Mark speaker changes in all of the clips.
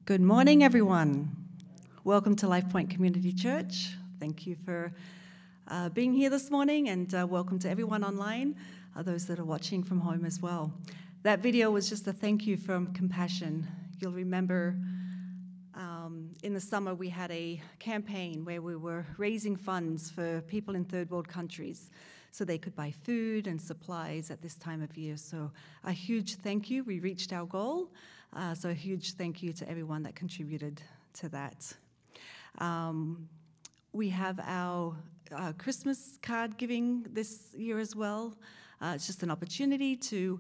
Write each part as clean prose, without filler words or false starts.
Speaker 1: Good morning, everyone. Welcome to LifePoint Community Church. Thank you for being here this morning, and welcome to everyone online, those that are watching from home as well. That video was just a thank you from Compassion. You'll remember in the summer we had a campaign where we were raising funds for people in third world countries so they could buy food and supplies at this time of year. So a huge thank you. We reached our goal. So a huge thank you to everyone that contributed to that. We have our Christmas card giving this year as well. It's just an opportunity to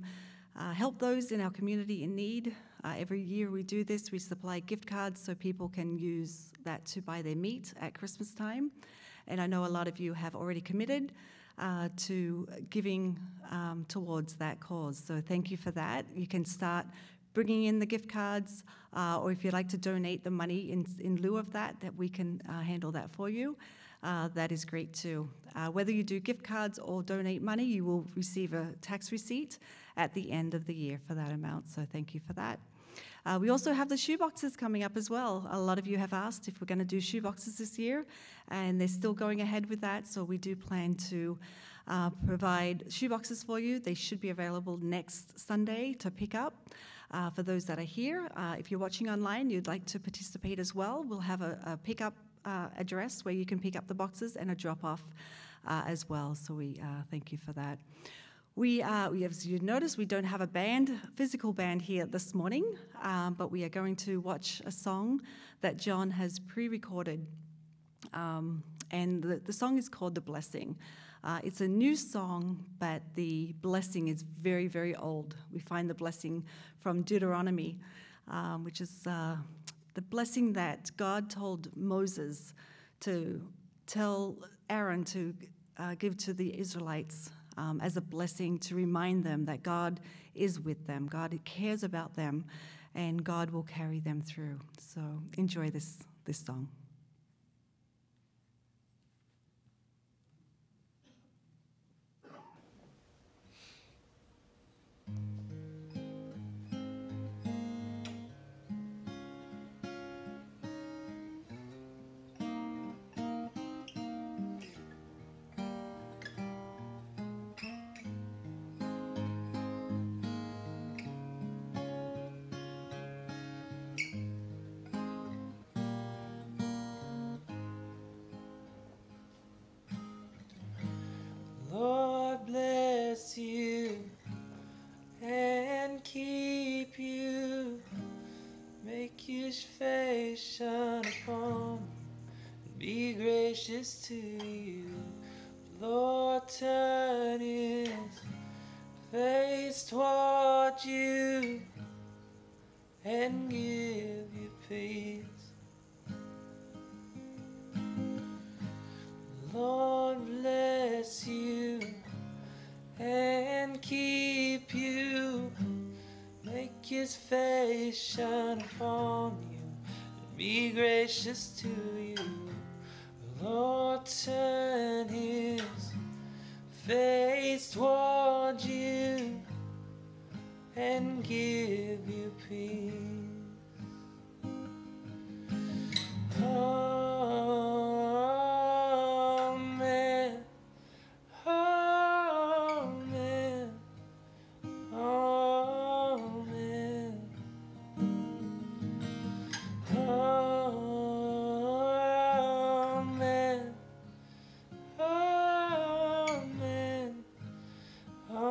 Speaker 1: help those in our community in need. Every year we do this. We supply gift cards so people can use that to buy their meat at Christmas time. And I know a lot of you have already committed to giving towards that cause. So thank you for that. You can start bringing in the gift cards, or if you'd like to donate the money in lieu of that we can handle that for you. That is great too. Whether you do gift cards or donate money, you will receive a tax receipt at the end of the year for that amount, so thank you for that. We also have the shoeboxes coming up as well. A lot of you have asked if we're going to do shoeboxes this year, and they're still going ahead with that, so we do plan to provide shoeboxes for you. They should be available next Sunday to pick up. For those that are here, if you're watching online, you'd like to participate as well, we'll have a pickup address where you can pick up the boxes and a drop-off as well, so we thank you for that. We as you notice, we don't have a physical band here this morning, but we are going to watch a song that John has pre-recorded, and the song is called The Blessing. It's a new song, but the blessing is very, very old. We find the blessing from Deuteronomy, which is the blessing that God told Moses to tell Aaron to give to the Israelites as a blessing to remind them that God is with them, God cares about them, and God will carry them through. So enjoy this song.
Speaker 2: Lord bless you and keep you, make His face shine upon you, and be gracious to you. Lord turn His face toward you and give you peace. Lord bless you and keep you, make His face shine upon you, and be gracious to you. Lord turn His face toward you and give you peace. Amen. Amen. Amen. Amen. Amen. Amen.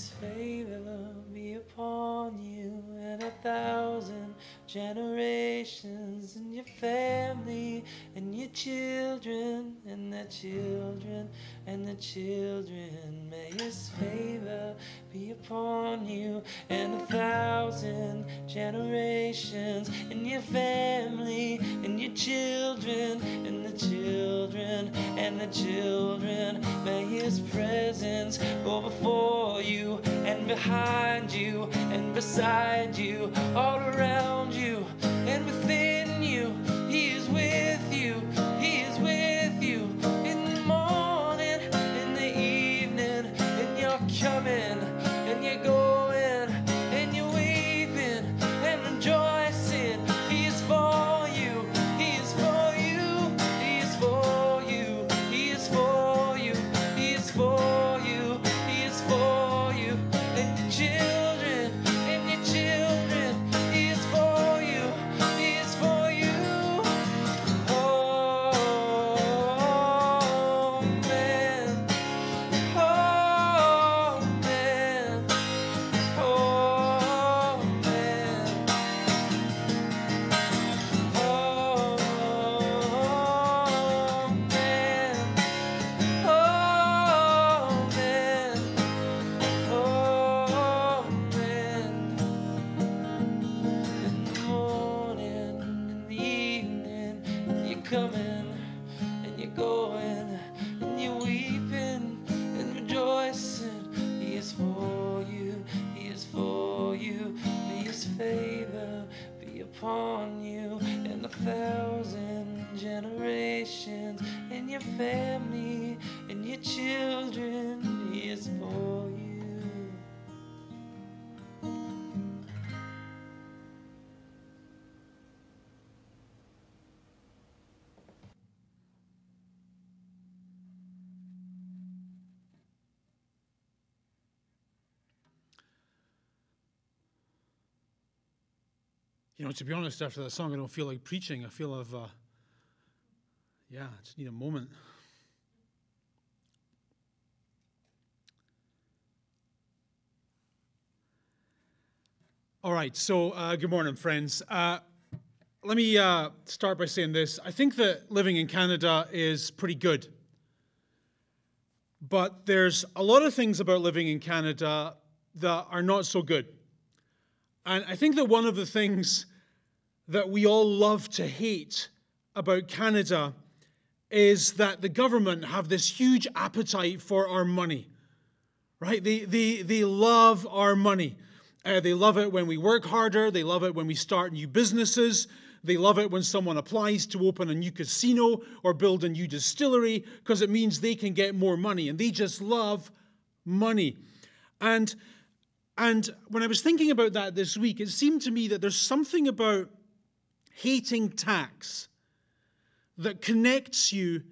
Speaker 2: His favor be upon you and 1,000 generations, and your family and your children and their children and the children. May His favor be upon you and 1,000 generations, and your family and your children and the children and the children. May His presence go before you and behind you and beside you, all around you and within you. He is with you. He is with you in the morning, in the evening, and you're coming and you're going and you're weeping and rejoicing. He is for you. He is for you. He is for you. He is for you. He is for you. He is for you and your children and your children. He is for you. He is for you. Oh man. Oh man. Oh man. Oh man. Oh man. Oh man. In the morning, in the evening, you're coming and you're going and you're weeping and rejoicing. He is for you. He is for you. May His favor be upon you and 1,000 generations, and your family and your children. He is for you.
Speaker 3: You know, to be honest, after that song, I don't feel like preaching. I feel I just need a moment. All right, so good morning, friends. Let me start by saying this. I think that living in Canada is pretty good. But there's a lot of things about living in Canada that are not so good. And I think that one of the things that we all love to hate about Canada is that the government have this huge appetite for our money, right? They love our money. They love it when we work harder. They love it when we start new businesses. They love it when someone applies to open a new casino or build a new distillery, because it means they can get more money, and they just love money. And when I was thinking about that this week, it seemed to me that there's something about hating tax that connects you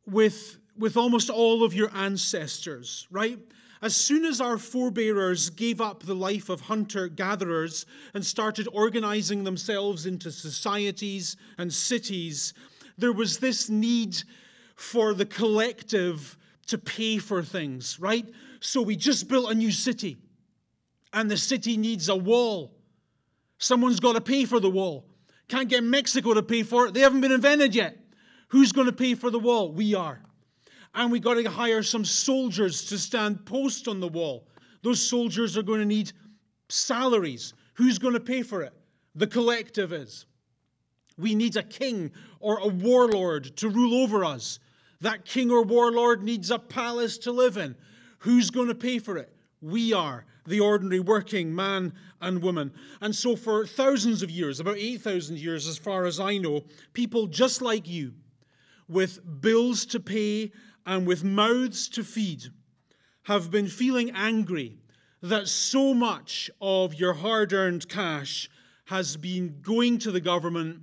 Speaker 3: with almost all of your ancestors, right? As soon as our forebearers gave up the life of hunter-gatherers and started organizing themselves into societies and cities, there was this need for the collective to pay for things, right? So we just built a new city, and the city needs a wall. Someone's got to pay for the wall. Can't get Mexico to pay for it. They haven't been invented yet. Who's going to pay for the wall? We are. And we got to hire some soldiers to stand post on the wall. Those soldiers are going to need salaries. Who's going to pay for it? The collective is. We need a king or a warlord to rule over us. That king or warlord needs a palace to live in. Who's going to pay for it? We are, the ordinary working man and woman. And so for thousands of years, about 8,000 years as far as I know, people just like you, with bills to pay and with mouths to feed, have been feeling angry that so much of your hard-earned cash has been going to the government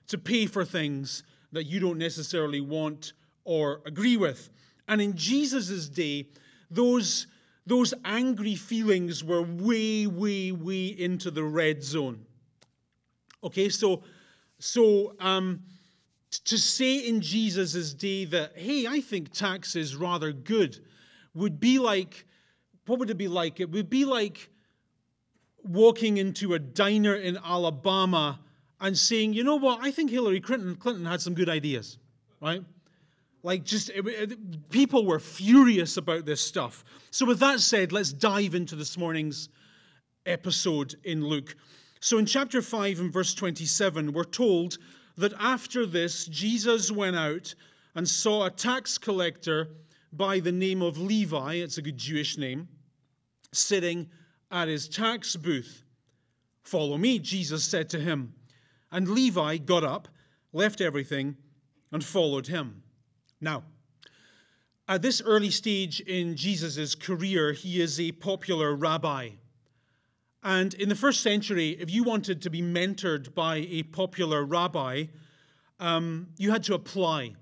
Speaker 3: to pay for things that you don't necessarily want or agree with. And in Jesus' day, those angry feelings were way, way, way into the red zone. Okay, so to say in Jesus' day that, hey, I think tax is rather good, would be like what would it be like? It would be like walking into a diner in Alabama and saying, you know what, I think Hillary Clinton had some good ideas, right? Like people were furious about this stuff. So with that said, let's dive into this morning's episode in Luke. So in chapter 5 and verse 27, we're told that after this, Jesus went out and saw a tax collector by the name of Levi, it's a good Jewish name, sitting at his tax booth. "Follow me," Jesus said to him. And Levi got up, left everything, and followed him. Now, at this early stage in Jesus' career, he is a popular rabbi. And in the first century, if you wanted to be mentored by a popular rabbi, you had to apply.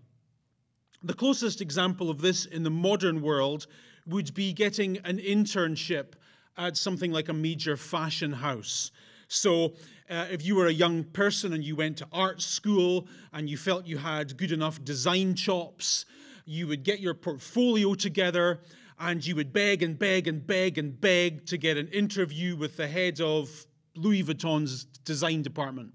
Speaker 3: The closest example of this in the modern world would be getting an internship at something like a major fashion house. So if you were a young person and you went to art school and you felt you had good enough design chops, you would get your portfolio together and you would beg and beg and beg and beg to get an interview with the head of Louis Vuitton's design department.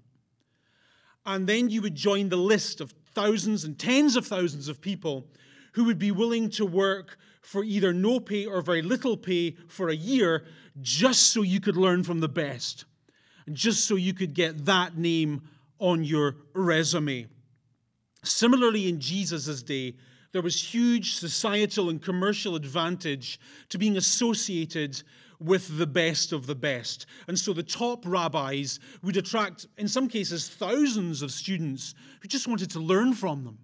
Speaker 3: And then you would join the list of thousands and tens of thousands of people who would be willing to work for either no pay or very little pay for a year just so you could learn from the best, and just so you could get that name on your resume. Similarly, in Jesus' day, there was huge societal and commercial advantage to being associated with the best of the best. And so the top rabbis would attract, in some cases, thousands of students who just wanted to learn from them,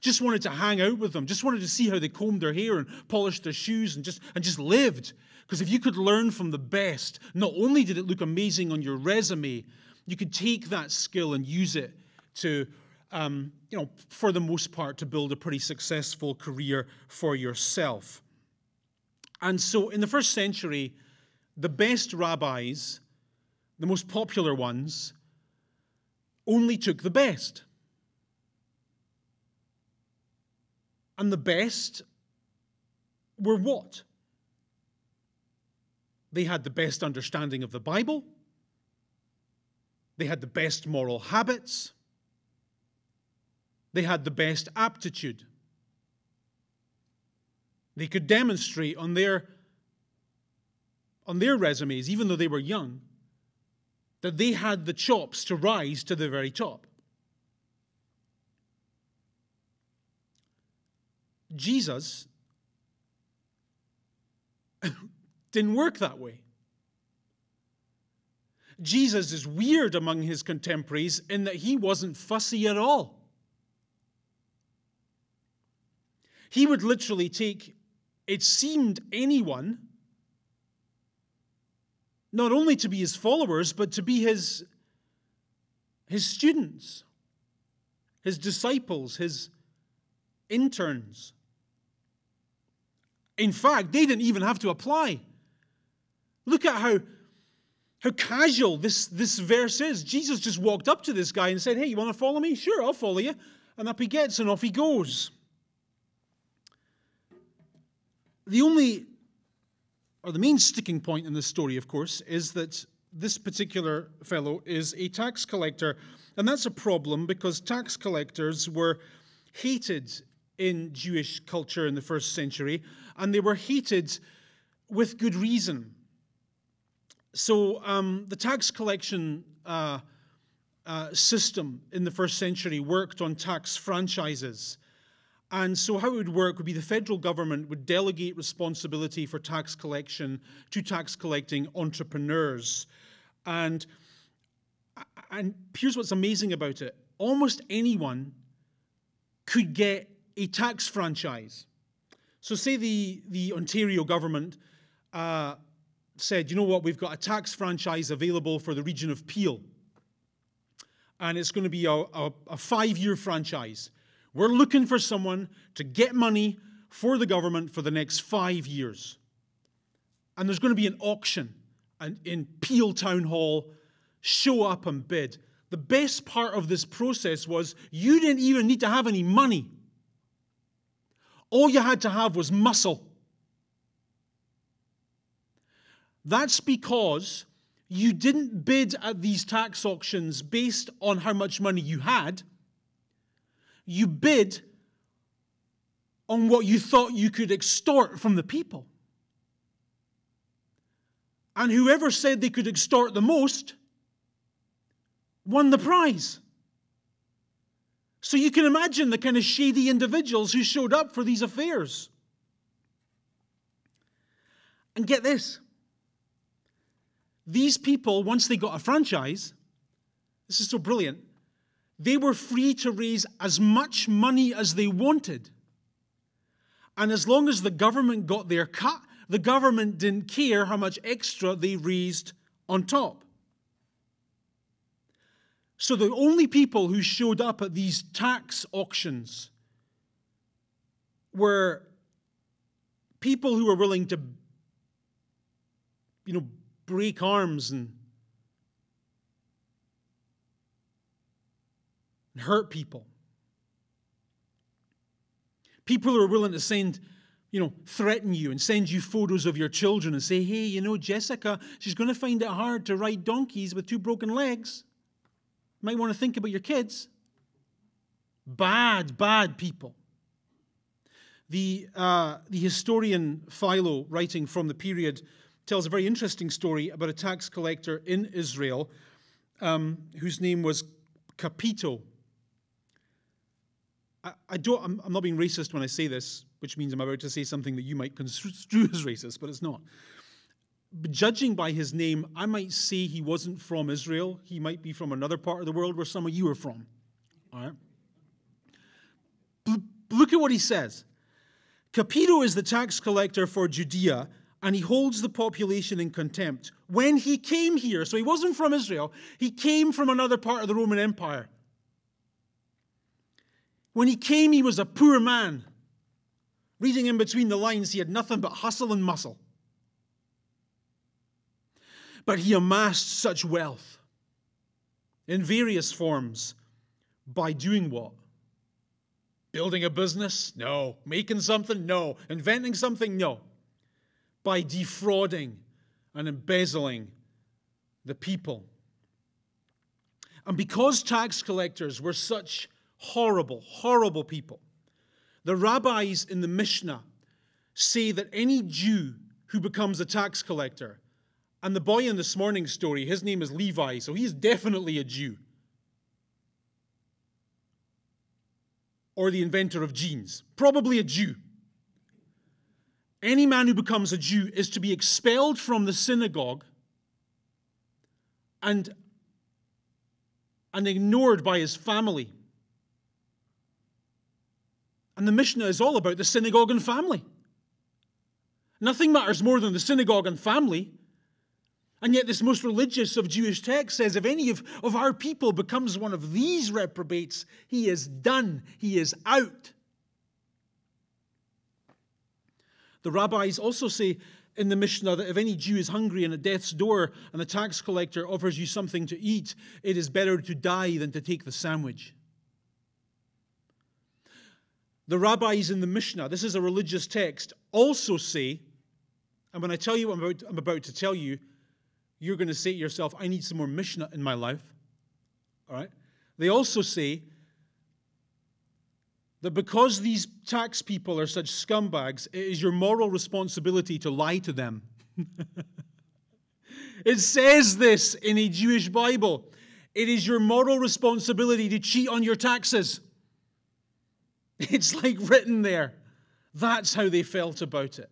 Speaker 3: just wanted to hang out with them, just wanted to see how they combed their hair and polished their shoes and just lived. Because if you could learn from the best, not only did it look amazing on your resume, you could take that skill and use it to, for the most part, to build a pretty successful career for yourself. And so in the first century, the best rabbis, the most popular ones, only took the best. And the best were what? They had the best understanding of the Bible. They had the best moral habits. They had the best aptitude. They could demonstrate on their resumes, even though they were young, that they had the chops to rise to the very top. Jesus didn't work that way. Jesus is weird among his contemporaries in that he wasn't fussy at all. He would literally take, it seemed, anyone, not only to be his followers, but to be his students, his disciples, his interns. In fact, they didn't even have to apply. Look at how casual this verse is. Jesus just walked up to this guy and said, "Hey, you want to follow me? Sure, I'll follow you." And up he gets and off he goes. The main sticking point in this story, of course, is that this particular fellow is a tax collector. And that's a problem because tax collectors were hated in Jewish culture in the first century, and they were hated with good reason. So the tax collection system in the first century worked on tax franchises. And so how it would work would be the federal government would delegate responsibility for tax collection to tax collecting entrepreneurs. And here's what's amazing about it. Almost anyone could get a tax franchise. So say the Ontario government said, you know what, we've got a tax franchise available for the region of Peel. And it's going to be a 5-year franchise. We're looking for someone to get money for the government for the next 5 years. And there's going to be an auction in Peel Town Hall. Show up and bid. The best part of this process was you didn't even need to have any money. All you had to have was muscle. That's because you didn't bid at these tax auctions based on how much money you had. You bid on what you thought you could extort from the people. And whoever said they could extort the most won the prize. So you can imagine the kind of shady individuals who showed up for these affairs. And get this. These people, once they got a franchise, this is so brilliant, they were free to raise as much money as they wanted. And as long as the government got their cut, the government didn't care how much extra they raised on top. So the only people who showed up at these tax auctions were people who were willing to, break arms and hurt people. People who are willing to threaten you and send you photos of your children and say, hey, Jessica, she's going to find it hard to ride donkeys with 2 broken legs. Might want to think about your kids. Bad people. The historian Philo, writing from the period, tells a very interesting story about a tax collector in Israel whose name was Capito. I'm not being racist when I say this, which means I'm about to say something that you might construe as racist, but it's not. But judging by his name, I might say he wasn't from Israel. He might be from another part of the world where some of you are from. All right? Look at what he says. Capito is the tax collector for Judea, and he holds the population in contempt. When he came here, so he wasn't from Israel, he came from another part of the Roman Empire. When he came, he was a poor man. Reading in between the lines, he had nothing but hustle and muscle. But he amassed such wealth in various forms by doing what? Building a business? No. Making something? No. Inventing something? No. By defrauding and embezzling the people. And because tax collectors were such horrible people, the rabbis in the Mishnah say that any Jew who becomes a tax collector, and the boy in this morning's story, his name is Levi, so he's definitely a Jew. Or the inventor of jeans. Probably a Jew. Any man who becomes a Jew is to be expelled from the synagogue and ignored by his family. And the Mishnah is all about the synagogue and family. Nothing matters more than the synagogue and family. And yet this most religious of Jewish texts says if any of our people becomes one of these reprobates, he is done. He is out. The rabbis also say in the Mishnah that if any Jew is hungry and at death's door and the tax collector offers you something to eat, it is better to die than to take the sandwich. The rabbis in the Mishnah, this is a religious text, also say, and when I tell you what I'm about to tell you, you're going to say to yourself, I need some more Mishnah in my life. All right? They also say that because these tax people are such scumbags, it is your moral responsibility to lie to them. It says this in a Jewish Bible. It is your moral responsibility to cheat on your taxes. It's like written there. That's how they felt about it.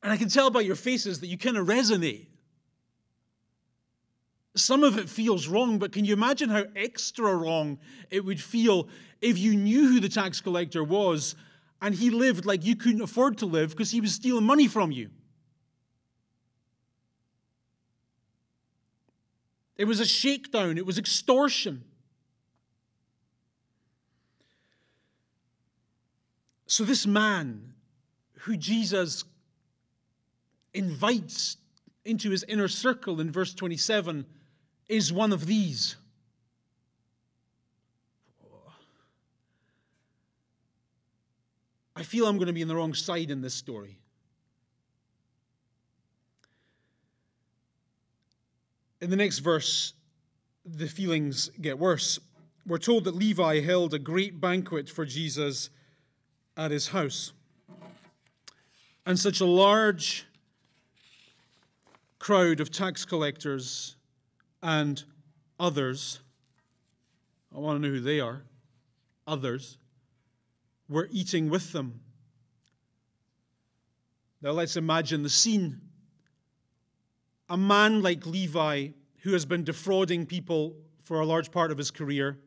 Speaker 3: And I can tell by your faces that you kind of resonate. Some of it feels wrong, but can you imagine how extra wrong it would feel if you knew who the tax collector was and he lived like you couldn't afford to live because he was stealing money from you? It was a shakedown. It was extortion. So this man who Jesus invites into his inner circle in verse 27 is one of these. I feel I'm going to be on the wrong side in this story. In the next verse, the feelings get worse. We're told that Levi held a great banquet for Jesus at his house. And such a large crowd of tax collectors and others, I want to know who they are, others, were eating with them. Now let's imagine the scene. A man like Levi, who has been defrauding people for a large part of his career,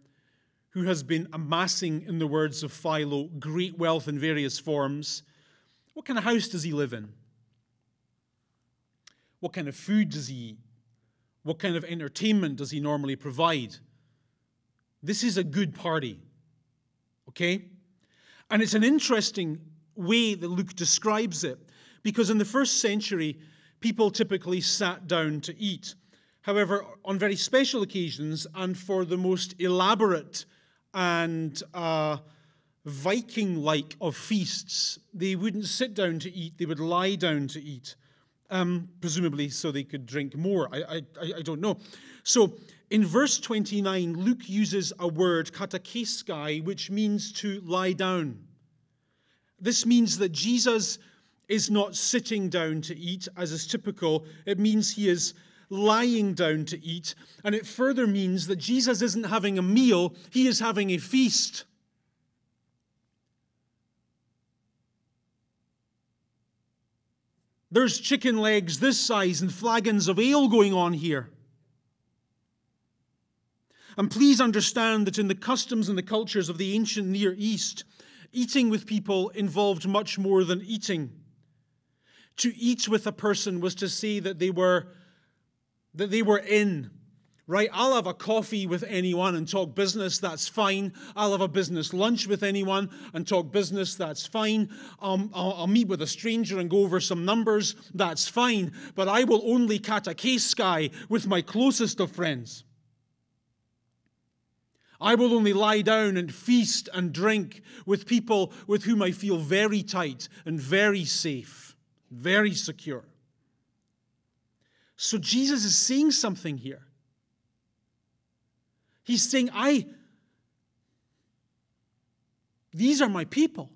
Speaker 3: who has been amassing, in the words of Philo, great wealth in various forms. What kind of house does he live in? What kind of food does he eat? What kind of entertainment does he normally provide? This is a good party, okay? And it's an interesting way that Luke describes it, because in the first century, people typically sat down to eat. However, on very special occasions and for the most elaborate and Viking-like of feasts, they wouldn't sit down to eat, they would lie down to eat, presumably so they could drink more. I don't know. So in verse 29, Luke uses a word, katakeskai, which means to lie down. This means that Jesus is not sitting down to eat, as is typical. It means he is lying down to eat. And it further means that Jesus isn't having a meal, he is having a feast. There's chicken legs this size and flagons of ale going on here. And please understand that in the customs and the cultures of the ancient Near East, eating with people involved much more than eating. To eat with a person was to say that they were in, right? I'll have a coffee with anyone and talk business, that's fine. I'll have a business lunch with anyone and talk business, that's fine. I'll meet with a stranger and go over some numbers, that's fine. But I will only katakeskai with my closest of friends. I will only lie down and feast and drink with people with whom I feel very tight and very safe, very secure. So Jesus is saying something here. He's saying, these are my people.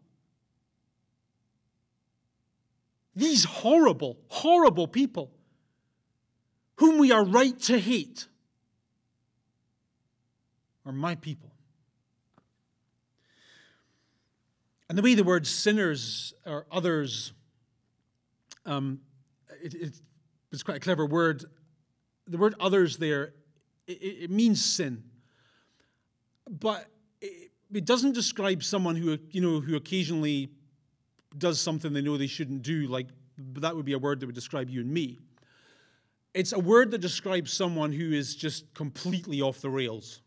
Speaker 3: These horrible, horrible people whom we are right to hate are my people. And the way the word sinners or others, it's quite a clever word. The word others there, it means sin. But it doesn't describe someone who occasionally does something they know they shouldn't do, like that would be a word that would describe you and me. It's a word that describes someone who is just completely off the rails.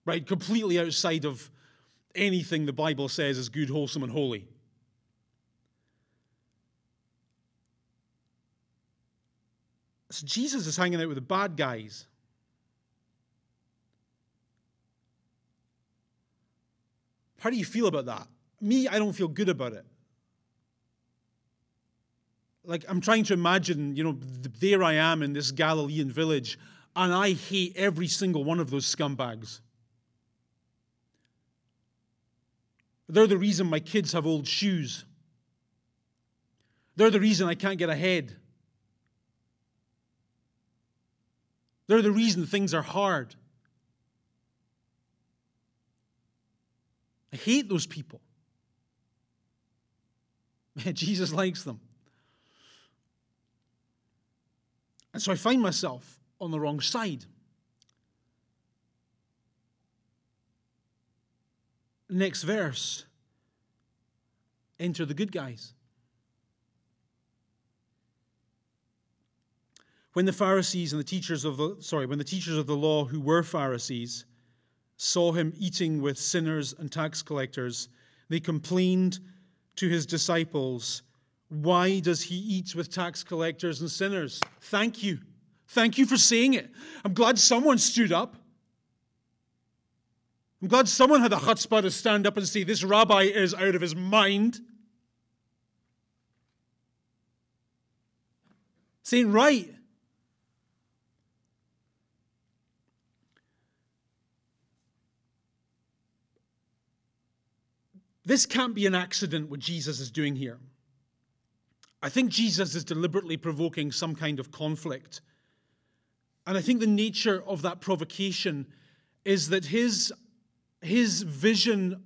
Speaker 3: Right? Completely outside of anything the Bible says is good, wholesome, and holy. So Jesus is hanging out with the bad guys. How do you feel about that? Me, I don't feel good about it. Like, I'm trying to imagine, there I am in this Galilean village, and I hate every single one of those scumbags. They're the reason my kids have old shoes. They're the reason I can't get ahead. They're the reason things are hard. I hate those people. Jesus likes them. And so I find myself on the wrong side. Next verse. Enter the good guys. When the Pharisees and the teachers of the law who were Pharisees saw him eating with sinners and tax collectors, they complained to his disciples, "Why does he eat with tax collectors and sinners?" Thank you. Thank you for saying it. I'm glad someone stood up. I'm glad someone had the chutzpah to stand up and say, this rabbi is out of his mind. Saying, right. This can't be an accident, what Jesus is doing here. I think Jesus is deliberately provoking some kind of conflict. And I think the nature of that provocation is that his vision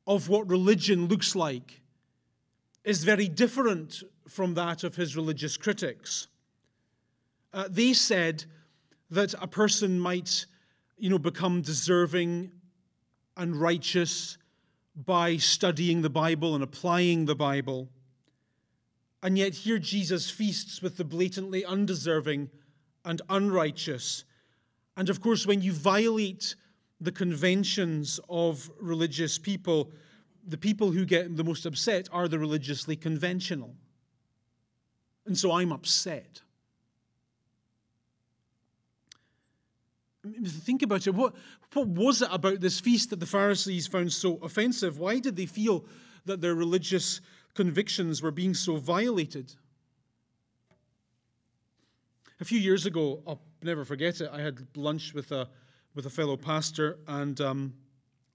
Speaker 3: of what religion looks like is very different from that of his religious critics. They said that a person might, become deserving and righteous by studying the Bible and applying the Bible. And yet here Jesus feasts with the blatantly undeserving and unrighteous. And of course, when you violate the conventions of religious people, the people who get the most upset are the religiously conventional. And so I'm upset. Think about it. What was it about this feast that the Pharisees found so offensive? Why did they feel that their religious convictions were being so violated? A few years ago, I'll never forget it, I had lunch with a fellow pastor, and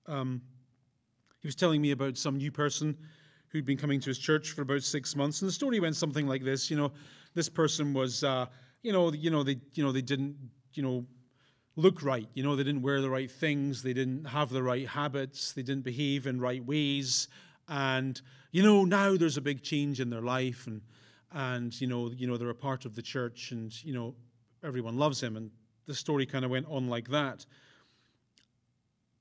Speaker 3: he was telling me about some new person who'd been coming to his church for about 6 months, and the story went something like this. This person was, they didn't, look right. They didn't wear the right things. They didn't have the right habits. They didn't behave in right ways. And, now there's a big change in their life. And they're a part of the church. And, everyone loves him. And the story kind of went on like that.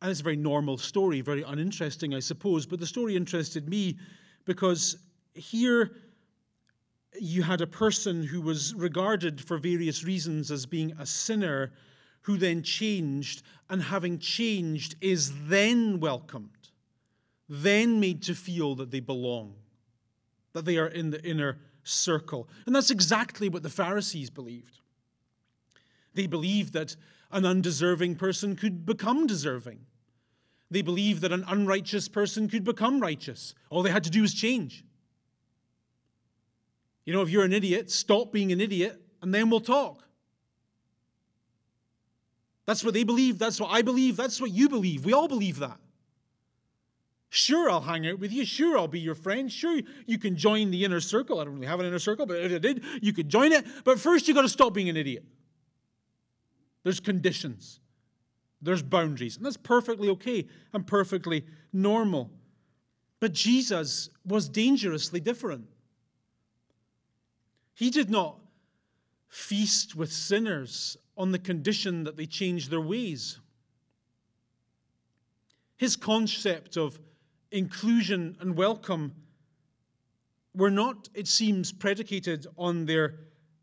Speaker 3: And it's a very normal story, very uninteresting, I suppose. But the story interested me because here you had a person who was regarded for various reasons as being a sinner, who then changed, and having changed is then welcomed, then made to feel that they belong, that they are in the inner circle. And that's exactly what the Pharisees believed. They believed that an undeserving person could become deserving. They believed that an unrighteous person could become righteous. All they had to do was change. If you're an idiot, stop being an idiot, and then we'll talk. That's what they believe. That's what I believe. That's what you believe. We all believe that. Sure, I'll hang out with you. Sure, I'll be your friend. Sure, you can join the inner circle. I don't really have an inner circle, but if I did, you could join it. But first, you've got to stop being an idiot. There's conditions. There's boundaries. And that's perfectly okay and perfectly normal. But Jesus was dangerously different. He did not feast with sinners on the condition that they change their ways. His concept of inclusion and welcome were not, it seems, predicated on their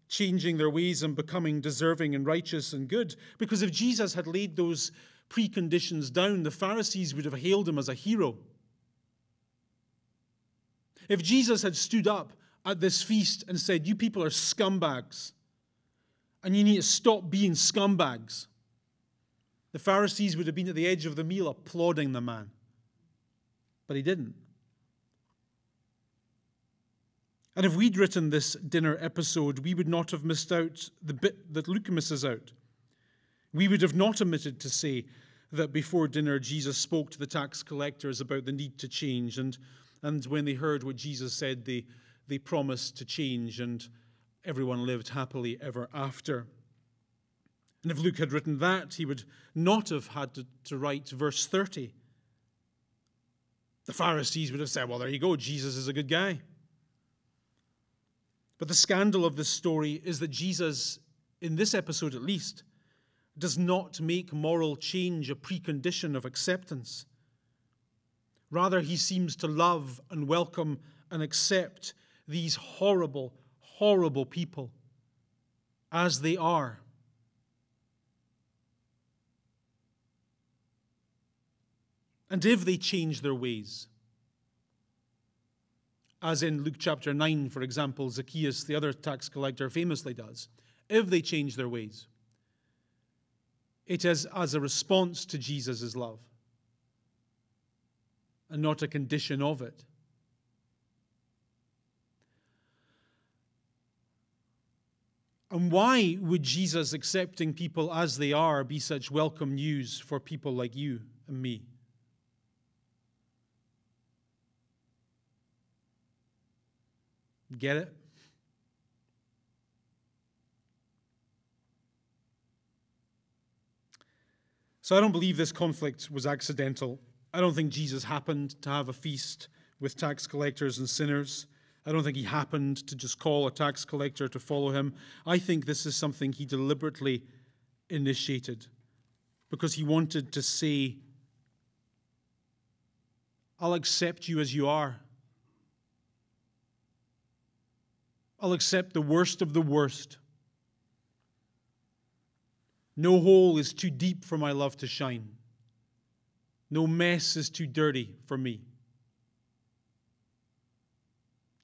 Speaker 3: changing their ways and becoming deserving and righteous and good. Because if Jesus had laid those preconditions down, the Pharisees would have hailed him as a hero. If Jesus had stood up at this feast and said, "You people are scumbags, and you need to stop being scumbags," the Pharisees would have been at the edge of the meal applauding the man. But he didn't. And if we'd written this dinner episode, we would not have missed out the bit that Luke misses out. We would have not omitted to say that before dinner, Jesus spoke to the tax collectors about the need to change. And when they heard what Jesus said, they promised to change, and everyone lived happily ever after. And if Luke had written that, he would not have had to write verse 30. The Pharisees would have said, "Well, there you go, Jesus is a good guy." But the scandal of this story is that Jesus, in this episode at least, does not make moral change a precondition of acceptance. Rather, he seems to love and welcome and accept these horrible, horrible people as they are. And if they change their ways, as in Luke chapter 9, for example, Zacchaeus, the other tax collector, famously does, if they change their ways, it is as a response to Jesus' love and not a condition of it. And why would Jesus accepting people as they are be such welcome news for people like you and me? Get it? So I don't believe this conflict was accidental. I don't think Jesus happened to have a feast with tax collectors and sinners. I don't think he happened to just call a tax collector to follow him. I think this is something he deliberately initiated because he wanted to say, I'll accept you as you are. I'll accept the worst of the worst. No hole is too deep for my love to shine. No mess is too dirty for me.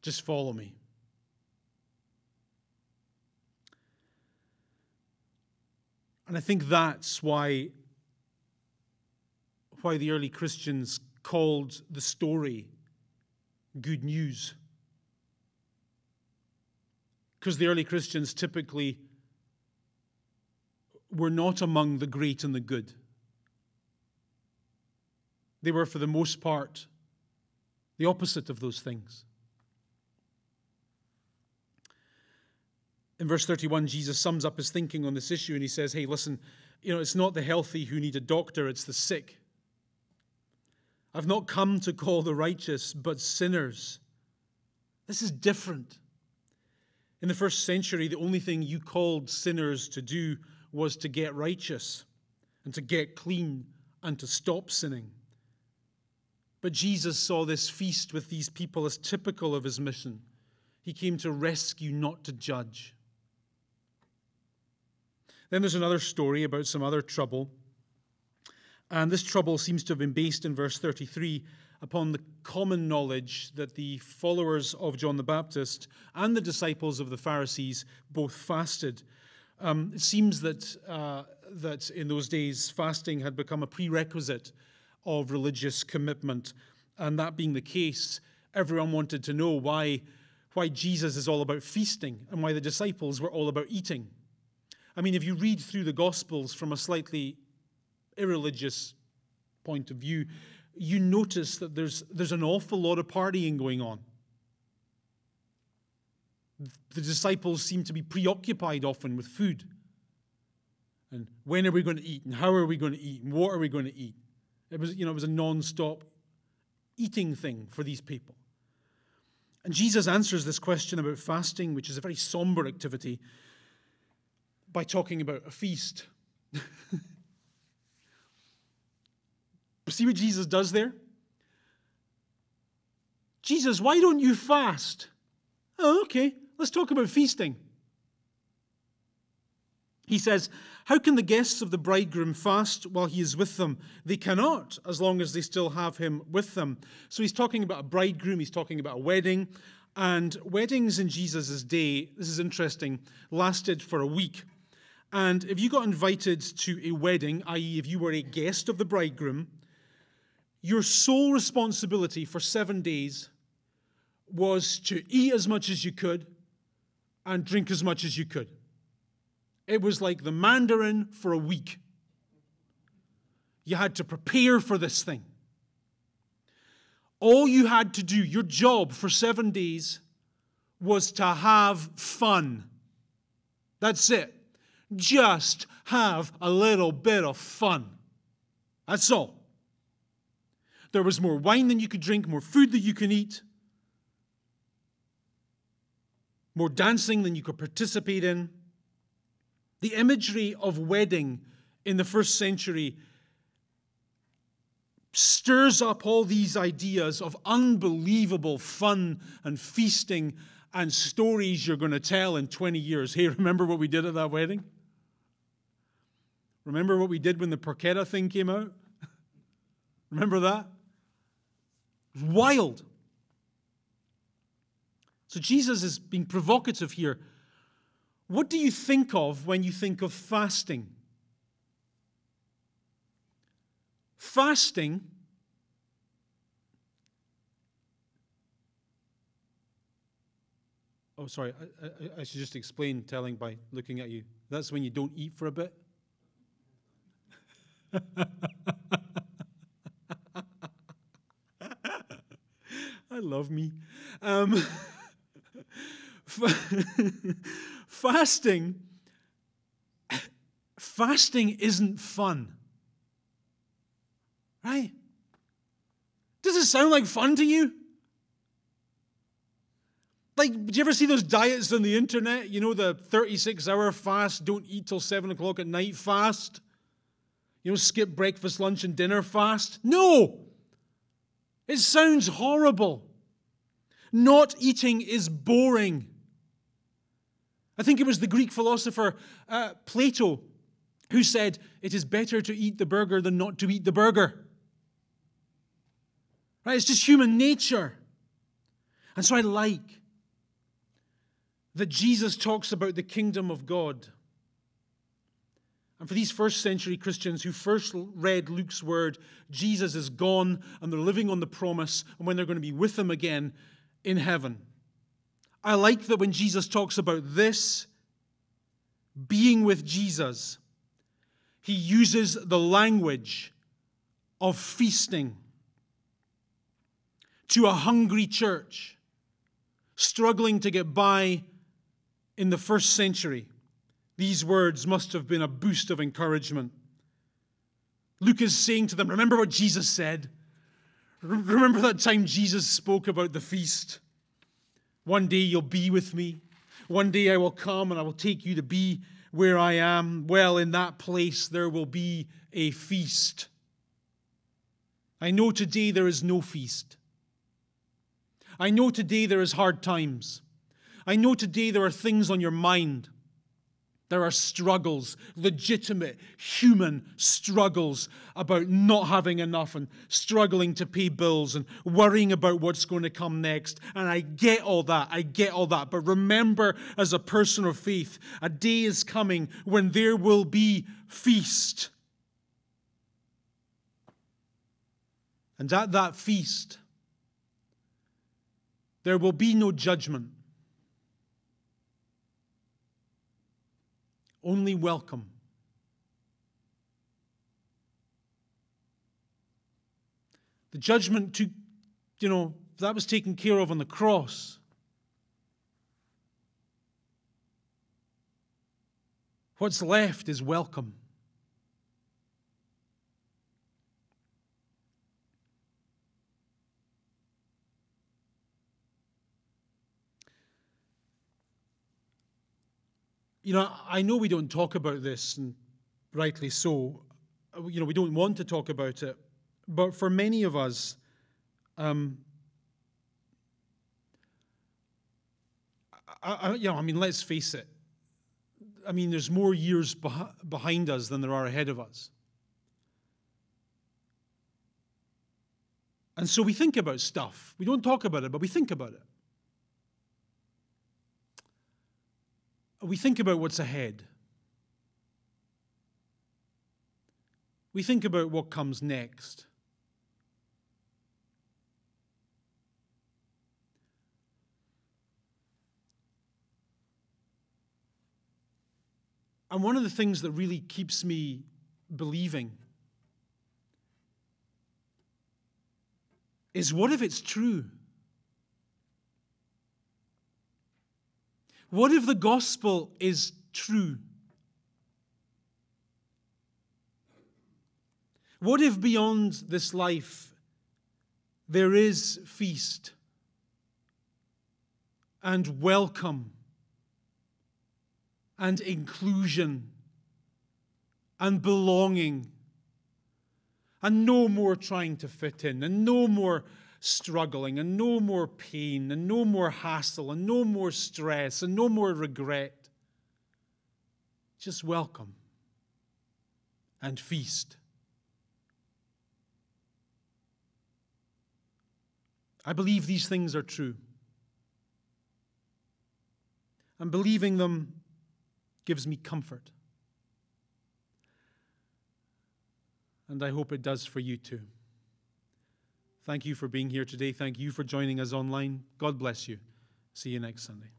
Speaker 3: Just follow me. And I think that's why the early Christians called the story good news. Because the early Christians typically were not among the great and the good. They were, for the most part, the opposite of those things. In verse 31, Jesus sums up his thinking on this issue and he says, hey, listen, it's not the healthy who need a doctor, it's the sick. I've not come to call the righteous, but sinners. This is different. In the first century, the only thing you called sinners to do was to get righteous and to get clean and to stop sinning. But Jesus saw this feast with these people as typical of his mission. He came to rescue, not to judge. Then there's another story about some other trouble. And this trouble seems to have been based in verse 33 upon the common knowledge that the followers of John the Baptist and the disciples of the Pharisees both fasted. It seems that in those days, fasting had become a prerequisite of religious commitment. And that being the case, everyone wanted to know why Jesus is all about feasting and why the disciples were all about eating. I mean, if you read through the Gospels from a slightly irreligious point of view, you notice that there's an awful lot of partying going on. The disciples seem to be preoccupied often with food. And when are we going to eat? And how are we going to eat? And what are we going to eat? It was a non-stop eating thing for these people. And Jesus answers this question about fasting, which is a very somber activity, by talking about a feast. See what Jesus does there? Jesus, why don't you fast? Oh, okay, let's talk about feasting. He says, how can the guests of the bridegroom fast while he is with them? They cannot, as long as they still have him with them. So he's talking about a bridegroom, he's talking about a wedding. And weddings in Jesus' day, this is interesting, lasted for a week. And if you got invited to a wedding, i.e. if you were a guest of the bridegroom, your sole responsibility for 7 days was to eat as much as you could and drink as much as you could. It was like the Mandarin for a week. You had to prepare for this thing. All you had to do, your job for 7 days, was to have fun. That's it. Just have a little bit of fun. That's all. There was more wine than you could drink, more food than you can eat, more dancing than you could participate in. The imagery of wedding in the first century stirs up all these ideas of unbelievable fun and feasting and stories you're going to tell in 20 years. Hey, remember what we did at that wedding? Remember what we did when the porchetta thing came out? Remember that? It was wild. So Jesus is being provocative here. What do you think of when you think of fasting? Fasting oh, sorry, I should just explain telling by looking at you. That's when you don't eat for a bit. I love me. fasting isn't fun. Right? Does it sound like fun to you? Like, do you ever see those diets on the internet? You know, the 36-hour fast, don't eat till 7 o'clock at night fast? You know, skip breakfast, lunch, and dinner fast? No! It sounds horrible. Not eating is boring. I think it was the Greek philosopher Plato who said, it is better to eat the burger than not to eat the burger. Right? It's just human nature. And so I like that Jesus talks about the kingdom of God. And for these first century Christians who first read Luke's word, Jesus is gone and they're living on the promise and when they're going to be with him again in heaven. I like that when Jesus talks about this, being with Jesus, he uses the language of feasting to a hungry church struggling to get by in the first century. These words must have been a boost of encouragement. Luke is saying to them, remember what Jesus said? Remember that time Jesus spoke about the feast? One day you'll be with me. One day I will come and I will take you to be where I am. Well, in that place there will be a feast. I know today there is no feast. I know today there is hard times. I know today there are things on your mind. There are struggles, legitimate human struggles about not having enough and struggling to pay bills and worrying about what's going to come next. And I get all that. But remember, as a person of faith, a day is coming when there will be feast. And at that feast, there will be no judgment. Only welcome. The judgment that was taken care of on the cross. What's left is welcome. I know we don't talk about this, and rightly so. We don't want to talk about it. But for many of us, let's face it. There's more years behind us than there are ahead of us. And so we think about stuff. We don't talk about it, but we think about it. We think about what's ahead. We think about what comes next. And one of the things that really keeps me believing is, what if it's true? What if the gospel is true? What if beyond this life there is feast and welcome and inclusion and belonging and no more trying to fit in and no more struggling and no more pain and no more hassle and no more stress and no more regret? Just welcome and feast. I believe these things are true. And believing them gives me comfort. And I hope it does for you too. Thank you for being here today. Thank you for joining us online. God bless you. See you next Sunday.